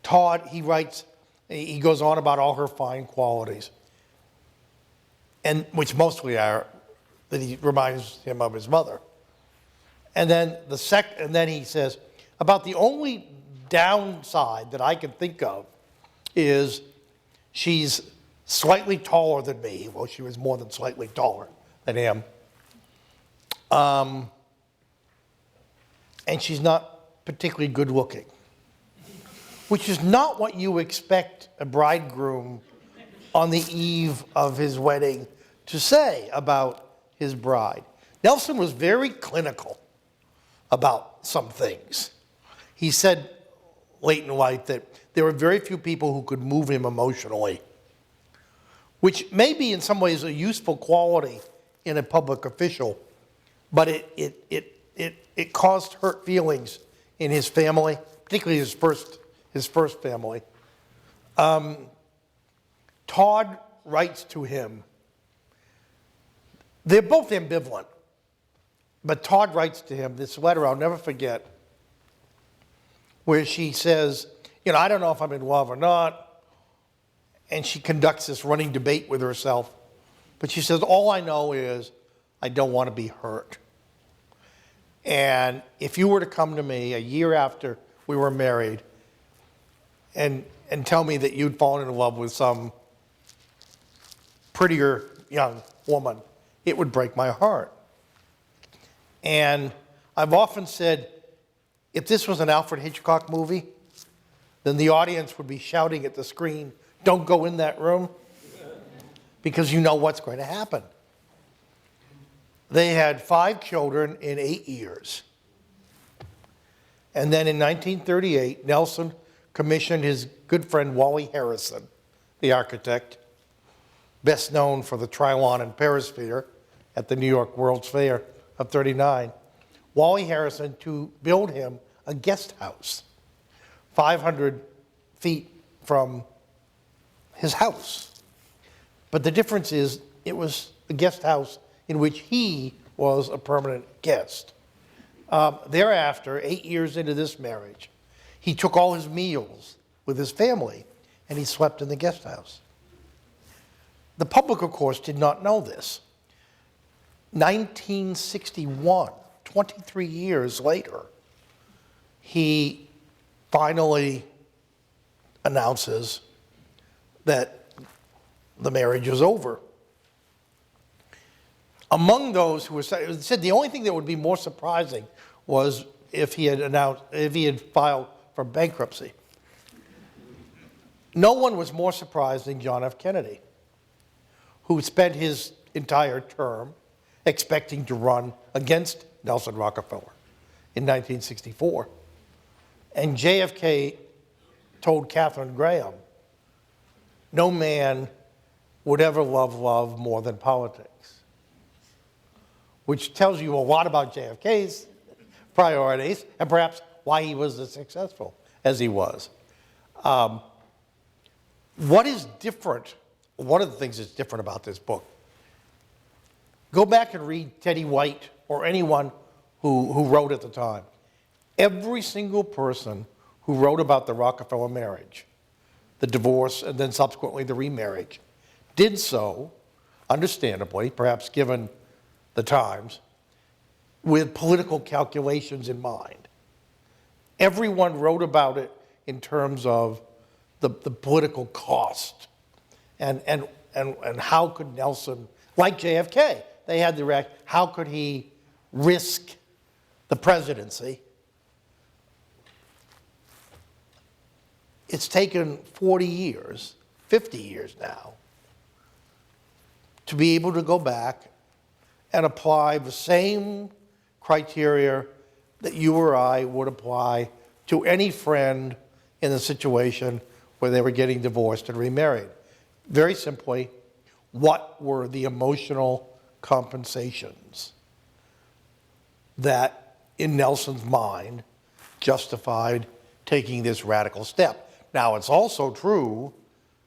Todd, he goes on about all her fine qualities, and which mostly are that he reminds him of his mother. And then he says, about the only downside that I can think of is she's slightly taller than me. Well, she was more than slightly taller than him. And she's not particularly good looking, which is not what you expect a bridegroom on the eve of his wedding to say about his bride. Nelson was very clinical about some things. He said late in life that there were very few people who could move him emotionally, which may be in some ways a useful quality in a public official, but it caused hurt feelings in his family, particularly his first family. Todd writes to him. They're both ambivalent, but Todd writes to him this letter I'll never forget, where she says, you know, I don't know if I'm in love or not, and she conducts this running debate with herself, but she says, all I know is I don't want to be hurt. And if you were to come to me a year after we were married and tell me that you'd fallen in love with some prettier young woman, it would break my heart. And I've often said, if this was an Alfred Hitchcock movie, then the audience would be shouting at the screen, "Don't go in that room," because you know what's going to happen. They had 5 children in 8 years. And then in 1938, Nelson commissioned his good friend Wally Harrison, the architect, best known for the Trilon and Perisphere at the New York World's Fair of '39, Wally Harrison to build him a guest house 500 feet from his house. But the difference is it was the guest house in which he was a permanent guest. Thereafter, 8 years into this marriage, he took all his meals with his family and he slept in the guest house. The public, of course, did not know this. 1961, 23 years later, he finally announces that the marriage is over. Among those who were said the only thing that would be more surprising was if he had filed for bankruptcy. No one was more surprised than John F. Kennedy, who spent his entire term expecting to run against Nelson Rockefeller in 1964. And JFK told Katharine Graham, "No man would ever love love more than politics," which tells you a lot about JFK's priorities and perhaps why he was as successful as he was. What is different, one of the things that's different about this book, go back and read Teddy White or anyone who wrote at the time. Every single person who wrote about the Rockefeller marriage, the divorce, and then subsequently the remarriage, did so, understandably, perhaps given the times, with political calculations in mind. Everyone wrote about it in terms of the political cost and how could Nelson, like JFK, they had the react, how could he risk the presidency? It's taken 40 years, 50 years now, to be able to go back and apply the same criteria that you or I would apply to any friend in a situation where they were getting divorced and remarried. Very simply, what were the emotional compensations that, in Nelson's mind, justified taking this radical step? Now, it's also true,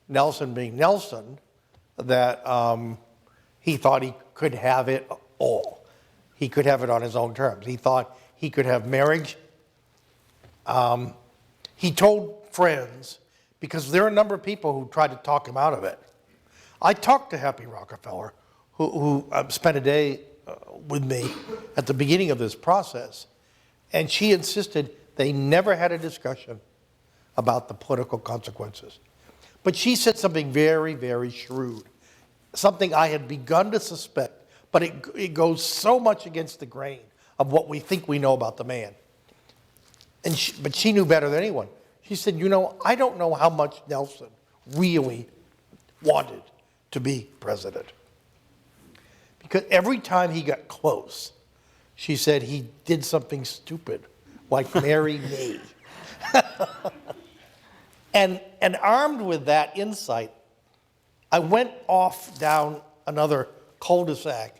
Nelson being Nelson, that he thought he could have it all. He could have it on his own terms. He thought he could have marriage. He told friends, because there are a number of people who tried to talk him out of it. I talked to Happy Rockefeller, who spent a day with me at the beginning of this process, and she insisted they never had a discussion about the political consequences. But she said something very, very shrewd, something I had begun to suspect, but it goes so much against the grain of what we think we know about the man. But she knew better than anyone. She said, "You know, I don't know how much Nelson really wanted to be president. Because every time he got close, she said he did something stupid, like marry me." And armed with that insight, I went off down another cul-de-sac,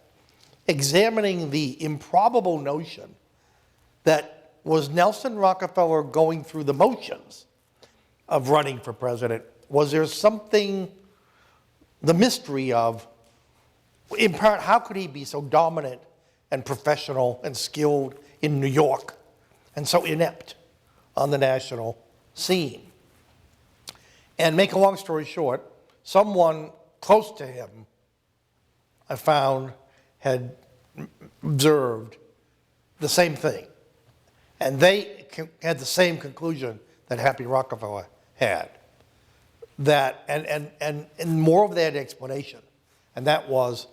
examining the improbable notion that was Nelson Rockefeller going through the motions of running for president? Was there something, the mystery of, in part, how could he be so dominant and professional and skilled in New York and so inept on the national scene? And make a long story short, someone close to him, I found, had observed the same thing. And they had the same conclusion that Happy Rockefeller had. That, and more of that explanation, and that was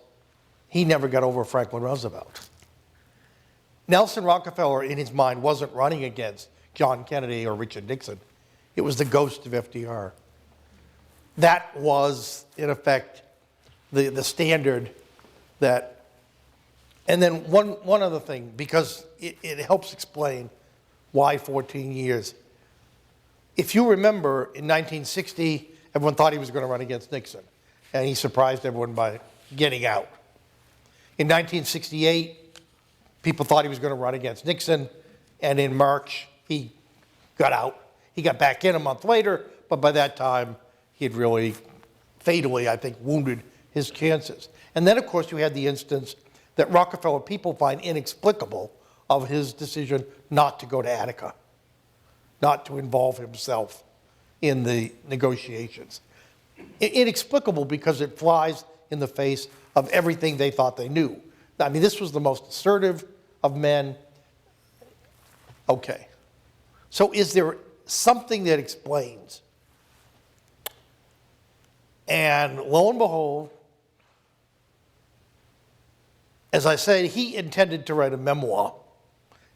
he never got over Franklin Roosevelt. Nelson Rockefeller, in his mind, wasn't running against John Kennedy or Richard Nixon. It was the ghost of FDR. That was, in effect, the standard that, and then one other thing, because it helps explain why 14 years. If you remember, in 1960, everyone thought he was going to run against Nixon, and he surprised everyone by getting out. In 1968, people thought he was going to run against Nixon, and in March, he got out. He got back in a month later, but by that time, he had really fatally, I think, wounded his chances. And then, of course, you had the instance that Rockefeller people find inexplicable of his decision not to go to Attica, not to involve himself in the negotiations. Inexplicable because it flies in the face of everything they thought they knew. I mean, this was the most assertive of men. Okay. So is there something that explains? And lo and behold, as I said, he intended to write a memoir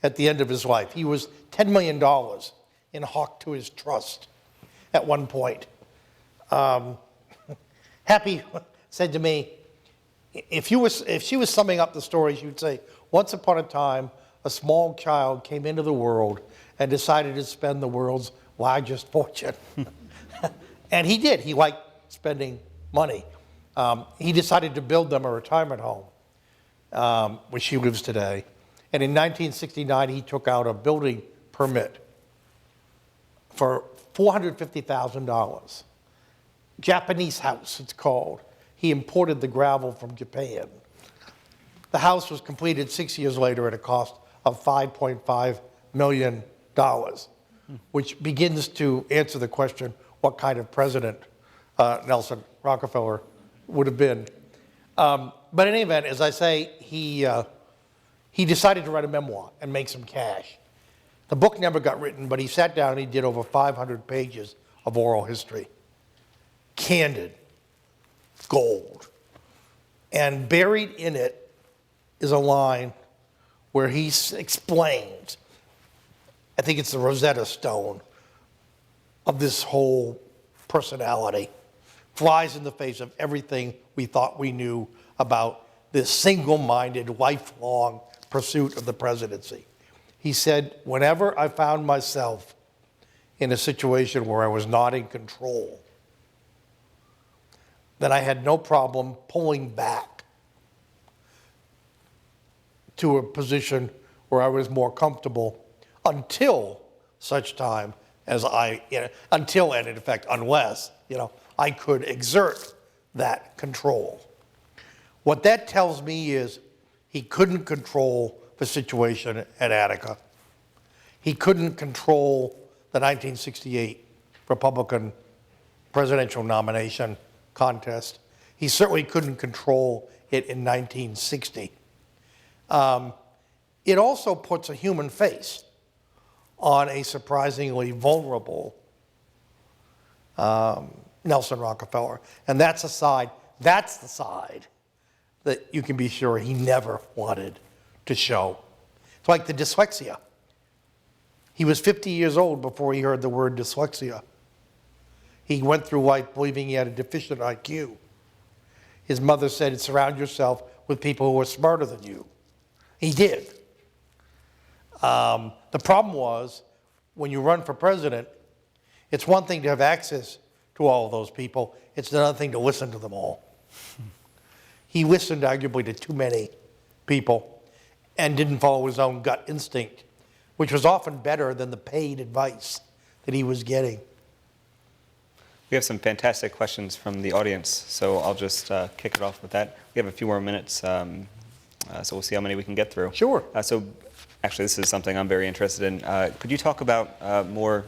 at the end of his life. He was $10 million in hock to his trust at one point. Happy said to me, if she was summing up the story, she would say, once upon a time, a small child came into the world and decided to spend the world's largest fortune. And he did. He liked spending money. He decided to build them a retirement home, where she lives today. And in 1969, he took out a building permit for $450,000. Japanese house, it's called. He imported the gravel from Japan. The house was completed 6 years later at a cost of $5.5 million, which begins to answer the question, what kind of president Nelson Rockefeller would have been. But in any event, as I say, he decided to write a memoir and make some cash. The book never got written, but he sat down and he did over 500 pages of oral history. Candid, gold. And buried in it is a line where he explains, I think it's the Rosetta Stone of this whole personality, flies in the face of everything we thought we knew about this single-minded, lifelong pursuit of the presidency. He said, whenever I found myself in a situation where I was not in control, then I had no problem pulling back to a position where I was more comfortable until such time as until and in effect, unless, I could exert that control. What that tells me is he couldn't control the situation at Attica. He couldn't control the 1968 Republican presidential nomination contest. He certainly couldn't control it in 1960. It also puts a human face on a surprisingly vulnerable Nelson Rockefeller. And that's the side that you can be sure he never wanted to show. It's like the dyslexia. He was 50 years old before he heard the word dyslexia. He went through life believing he had a deficient IQ. His mother said, surround yourself with people who are smarter than you. He did. The problem was, when you run for president, it's one thing to have access to all of those people. It's another thing to listen to them all. He listened arguably to too many people and didn't follow his own gut instinct, which was often better than the paid advice that he was getting. We have some fantastic questions from the audience, so I'll just kick it off with that. We have a few more minutes, so we'll see how many we can get through. Sure. So actually, this is something I'm very interested in. Could you talk about more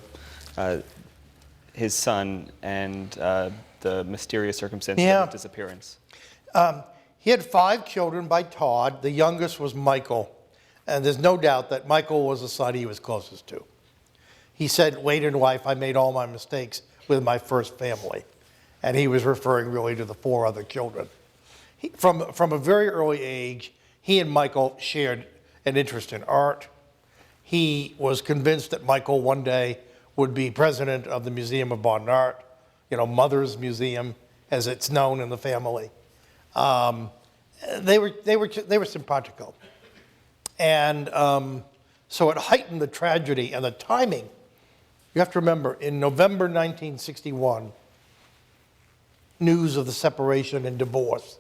his son and the mysterious circumstances of his disappearance? He had 5 children by Todd. The youngest was Michael. And there's no doubt that Michael was the son he was closest to. He said later in life, I made all my mistakes with my first family. And he was referring really to the 4 other children. From a very early age, he and Michael shared an interest in art. He was convinced that Michael one day would be president of the Museum of Modern Art, Mother's Museum, as it's known in the family. They were simpatico. And so it heightened the tragedy and the timing. You have to remember, in November 1961, news of the separation and divorce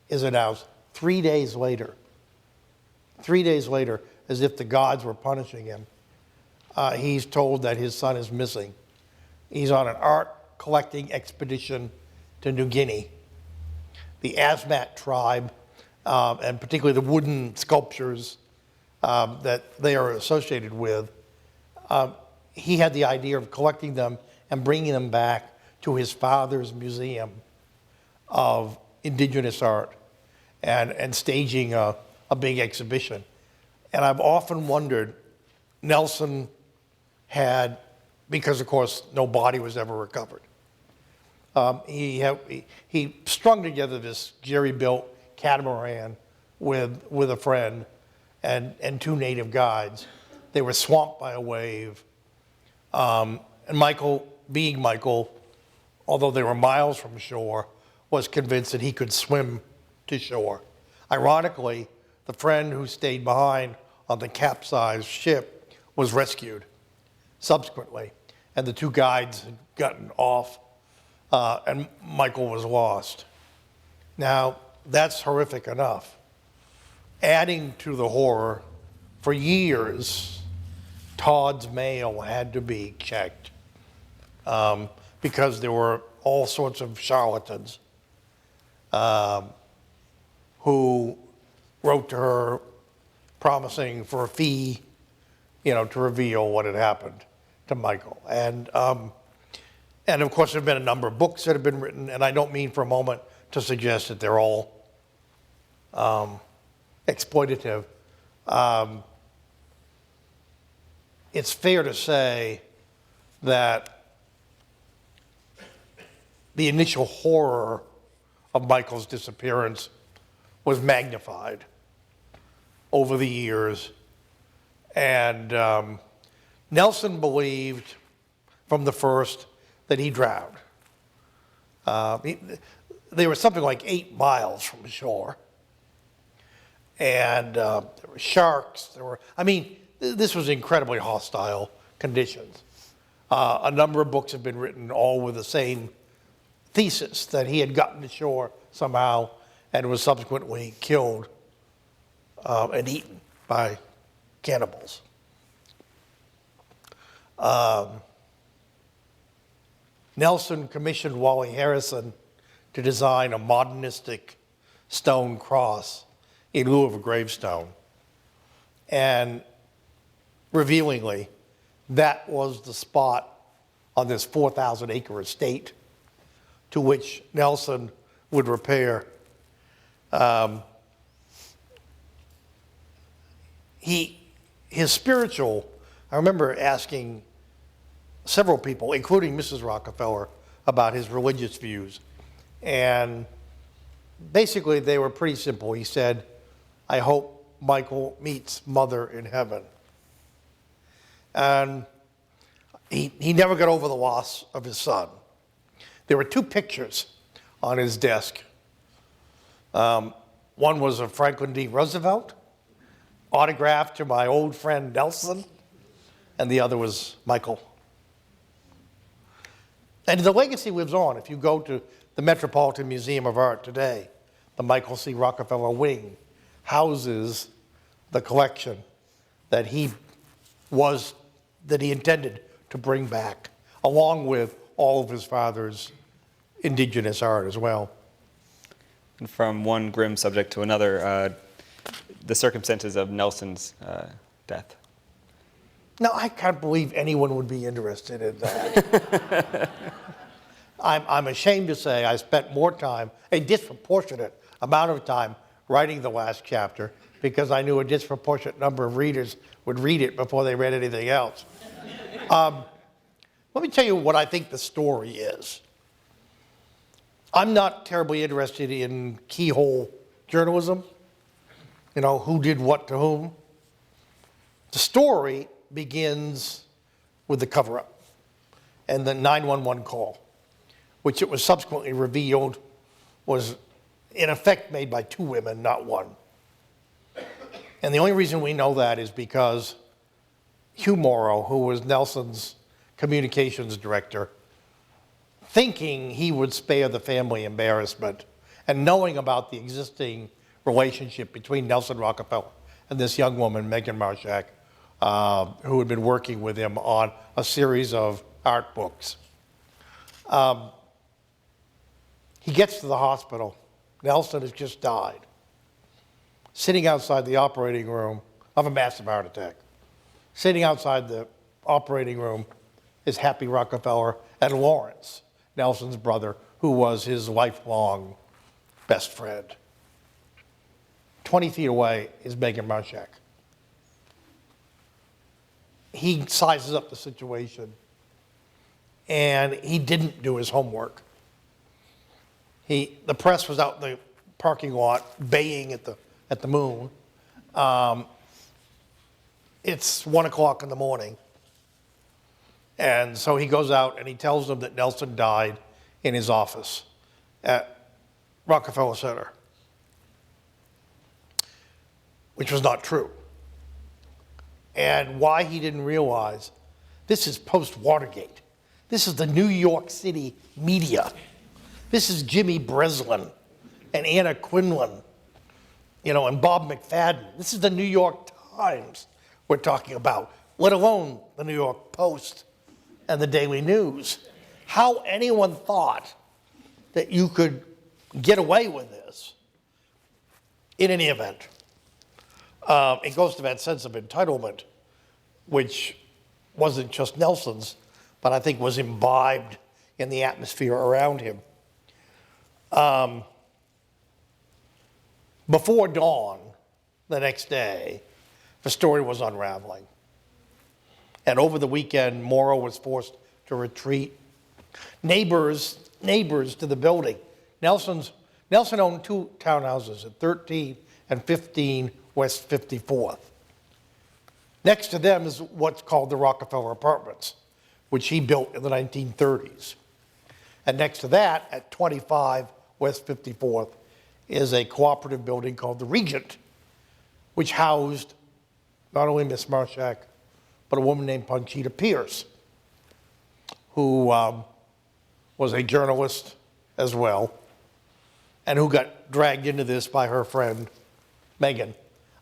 is announced 3 days later. 3 days later, as if the gods were punishing him, he's told that his son is missing. He's on an art collecting expedition to New Guinea. The Asmat tribe, and particularly the wooden sculptures that they are associated with, he had the idea of collecting them and bringing them back to his father's museum of indigenous art and staging a big exhibition. And I've often wondered, Nelson had, because of course no body was ever recovered, he strung together this jerry-built catamaran with a friend and 2 native guides. They were swamped by a wave. And Michael, being Michael, although they were miles from shore, was convinced that he could swim to shore. Ironically, the friend who stayed behind on the capsized ship was rescued subsequently, and the 2 guides had gotten off, and Michael was lost. Now, that's horrific enough. Adding to the horror, for years, Todd's mail had to be checked because there were all sorts of charlatans who wrote to her promising for a fee, to reveal what had happened to Michael. And of course, there have been a number of books that have been written, and I don't mean for a moment to suggest that they're all exploitative. It's fair to say that the initial horror of Michael's disappearance was magnified over the years. And Nelson believed from the first that he drowned. They were something like 8 miles from shore. And there were sharks. This was incredibly hostile conditions. A number of books have been written, all with the same thesis, that he had gotten to shore somehow and was subsequently killed and eaten by cannibals. Nelson commissioned Wally Harrison to design a modernistic stone cross in lieu of a gravestone. And revealingly, that was the spot on this 4,000-acre estate to which Nelson would repair. His spiritual, I remember asking several people, including Mrs. Rockefeller, about his religious views. And basically they were pretty simple. He said, I hope Michael meets Mother in heaven. And he never got over the loss of his son. There were 2 pictures on his desk. One was of Franklin D. Roosevelt, autographed to my old friend Nelson, and the other was Michael. And the legacy lives on. If you go to the Metropolitan Museum of Art today, the Michael C. Rockefeller wing houses the collection that he intended to bring back, along with all of his father's indigenous art as well. And from one grim subject to another, the circumstances of Nelson's death. Now, I can't believe anyone would be interested in that. I'm ashamed to say I spent more time, a disproportionate amount of time, writing the last chapter because I knew a disproportionate number of readers would read it before they read anything else. Let me tell you what I think the story is. I'm not terribly interested in keyhole journalism, who did what to whom. The story begins with the cover-up and the 911 call, which it was subsequently revealed was in effect made by two women, not one. And the only reason we know that is because Hugh Morrow, who was Nelson's communications director, thinking he would spare the family embarrassment and knowing about the existing relationship between Nelson Rockefeller and this young woman, Megan Marshak, who had been working with him on a series of art books. He gets to the hospital. Nelson has just died, sitting outside the operating room of a massive heart attack. Sitting outside the operating room is Happy Rockefeller and Lawrence, Nelson's brother, who was his lifelong best friend. 20 feet away is Megan Marshak. He sizes up the situation, and he didn't do his homework. The press was out in the parking lot baying at the moon. It's 1 o'clock in the morning. And so he goes out and he tells them that Nelson died in his office at Rockefeller Center, which was not true. And why he didn't realize, this is post-Watergate. This is the New York City media. This is Jimmy Breslin and Anna Quinlan, and Bob McFadden. This is the New York Times we're talking about, let alone the New York Post and the Daily News. How anyone thought that you could get away with this in any event. It goes to that sense of entitlement, which wasn't just Nelson's, but I think was imbibed in the atmosphere around him. Before dawn the next day, the story was unraveling. And over the weekend, Morrow was forced to retreat. Neighbors to the building. Nelson owned two townhouses at 13 and 15 West 54th. Next to them is what's called the Rockefeller Apartments, which he built in the 1930s. And next to that, at 25 West 54th, is a cooperative building called the Regent, which housed not only Miss Marshak, but a woman named Conchita Pierce, who was a journalist as well, and who got dragged into this by her friend, Megan,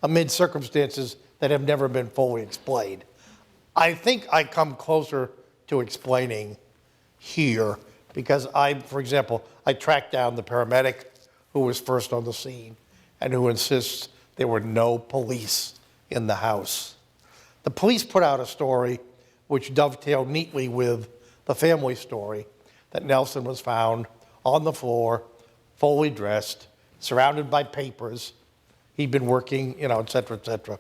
amid circumstances that have never been fully explained. I think I come closer to explaining here because for example, I tracked down the paramedic who was first on the scene and who insists there were no police in the house. The police put out a story which dovetailed neatly with the family story that Nelson was found on the floor, fully dressed, surrounded by papers. He'd been working, et cetera, et cetera.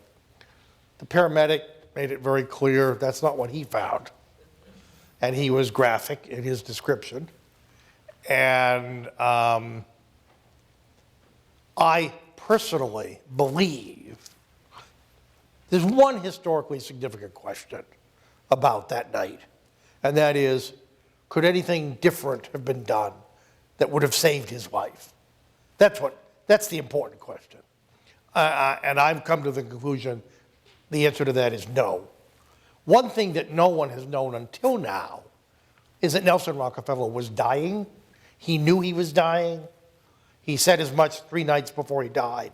The paramedic made it very clear that's not what he found. And he was graphic in his description. And I personally believe there's one historically significant question about that night, and that is, could anything different have been done that would have saved his life? That's the important question. And I've come to the conclusion the answer to that is no. One thing that no one has known until now is that Nelson Rockefeller was dying. He knew he was dying. He said as much 3 nights before he died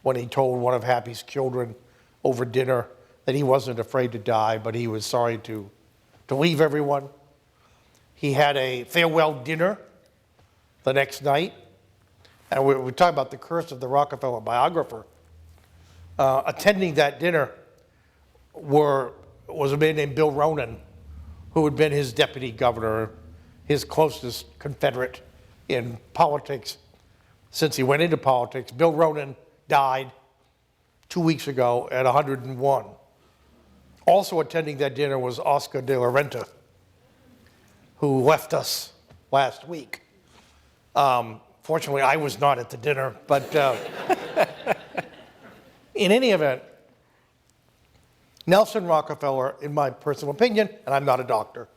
when he told one of Happy's children over dinner that he wasn't afraid to die, but he was sorry to leave everyone. He had a farewell dinner the next night. And we're talking about the curse of the Rockefeller biographer. Attending that dinner was a man named Bill Ronan, who had been his deputy governor, his closest Confederate in politics since he went into politics. Bill Ronan died. 2 weeks ago at 101. Also attending that dinner was Oscar de la Renta, who left us last week. Fortunately, I was not at the dinner, but in any event, Nelson Rockefeller, in my personal opinion, and I'm not a doctor,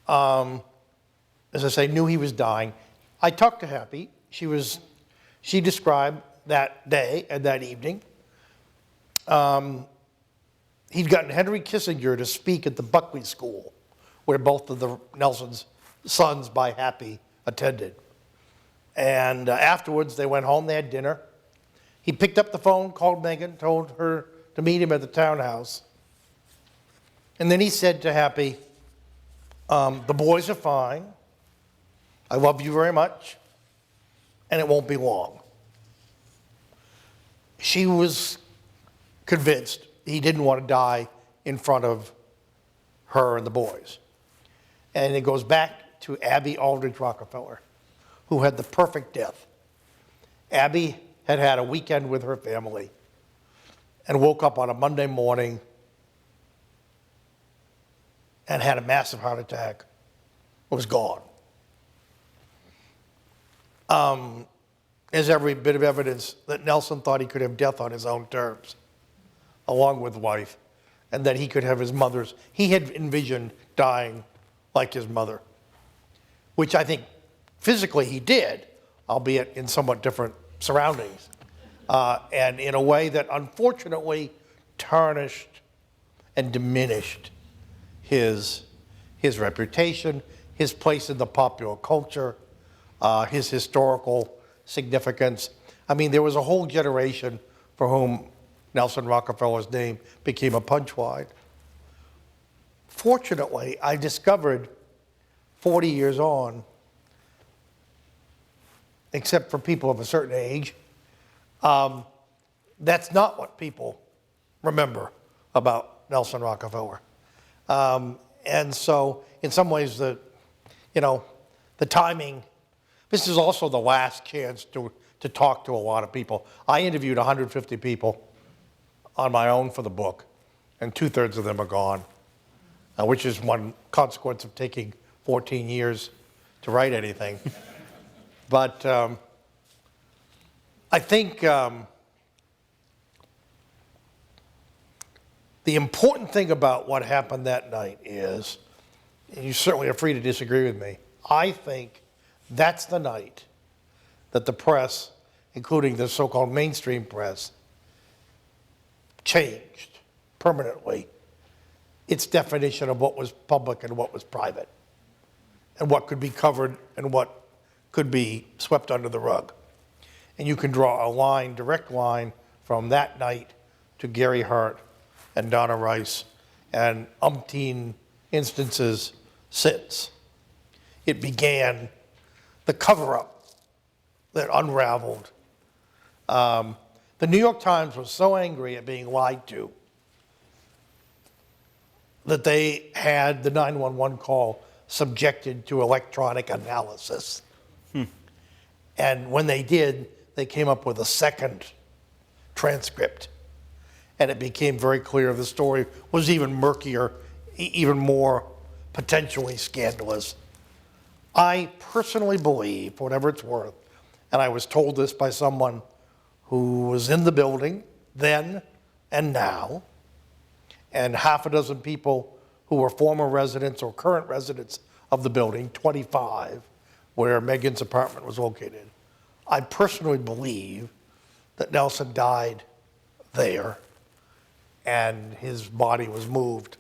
as I say, knew he was dying. I talked to Happy. She described that day and that evening. He'd gotten Henry Kissinger to speak at the Buckley School, where both of the Nelson's sons by Happy attended. And afterwards, they went home, they had dinner. He picked up the phone, called Megan, told her to meet him at the townhouse. And then he said to Happy, the boys are fine. I love you very much. And it won't be long. She was convinced he didn't want to die in front of her and the boys. And it goes back to Abby Aldrich Rockefeller, who had the perfect death. Abby had had a weekend with her family and woke up on a Monday morning and had a massive heart attack, was gone. There's every bit of evidence that Nelson thought he could have death on his own terms, along with wife, and that he could have his mother's. He had envisioned dying like his mother, which I think physically he did, albeit in somewhat different surroundings, and in a way that unfortunately tarnished and diminished his reputation, his place in the popular culture, his historical significance. I mean, there was a whole generation for whom Nelson Rockefeller's name became a punchline. Fortunately, I discovered 40 years on, except for people of a certain age, that's not what people remember about Nelson Rockefeller. And so, in some ways, the timing. This is also the last chance to talk to a lot of people. I interviewed 150 people on my own for the book, and 2/3 of them are gone, which is one consequence of taking 14 years to write anything. But I think the important thing about what happened that night is, and you certainly are free to disagree with me, I think that's the night that the press, including the so-called mainstream press, changed permanently its definition of what was public and what was private, and what could be covered and what could be swept under the rug. And you can draw a line, direct line, from that night to Gary Hart and Donna Rice and umpteen instances since. It began the cover-up that unraveled. The New York Times was so angry at being lied to that they had the 911 call subjected to electronic analysis. And when they did, they came up with a second transcript. And it became very clear the story was even murkier, even more potentially scandalous. I personally believe, for whatever it's worth, and I was told this by someone who was in the building then and now, and half a dozen people who were former residents or current residents of the building, 25, where Megan's apartment was located. I personally believe that Nelson died there and his body was moved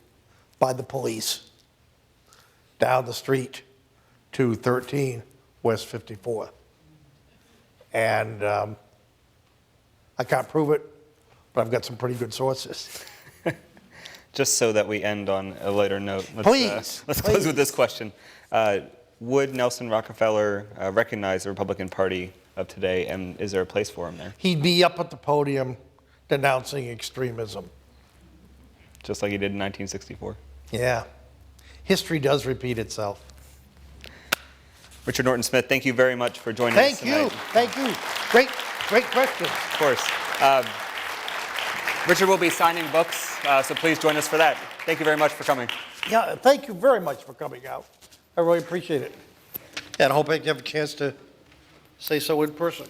by the police down the street to 13 West 54th. And I can't prove it, but I've got some pretty good sources. Just so that we end on a lighter note, let's Please. close with this question. Would Nelson Rockefeller recognize the Republican Party of today, and is there a place for him there? He'd be up at the podium denouncing extremism. Just like he did in 1964? Yeah. History does repeat itself. Richard Norton Smith, thank you very much for joining us tonight. Thank you. Great question. Of course. Richard will be signing books, so please join us for that. Thank you very much for coming. Yeah, thank you very much for coming out. I really appreciate it. And I hope I have a chance to say so in person.